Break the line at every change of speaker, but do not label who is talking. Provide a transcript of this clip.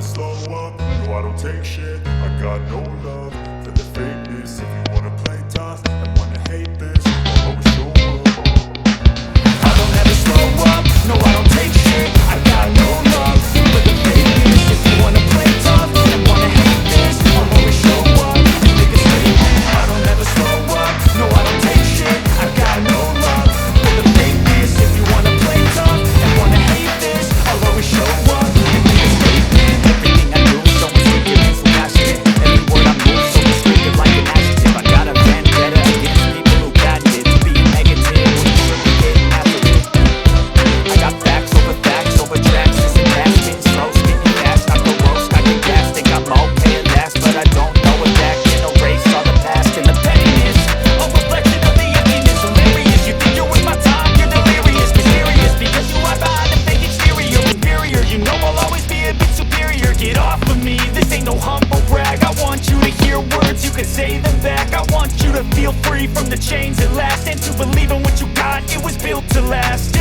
slow up, no I don't take shit. I got no love for the fakeness. If you wanna play tough and wanna hate this, I'll always show up. I don't ever slow up, no I don't take shit. I got no love for the fakeness. If you wanna play tough and wanna hate this, I'll always show up and make a statement. I don't ever slow up, no I don't take shit. I got no love for the fakeness. If you wanna play tough and wanna hate this, I'll always show up and make a statement.
Everything I do, so instinctive, so passionate. Every word I move, so descriptive like an adjective. I got a vendetta against people who patented to be negative when you really getting after it. I got facts over tracks, this and that, spitting slow, spitting fast, not the roast, I get gas, think I'm okay at last, but I don't know if that can erase all the past and the pettiness. A reflection of the emptiness, hilarious. You think you're with my time, you're delirious, mysterious, because you are behind a fake exterior, inferior. You know I'll always be a bit superior. Get off of me, this ain't no humble brag. I want you to hear words, you can say them back. I want you to feel free from the chains at last, and to believe in what you got, it was built to last.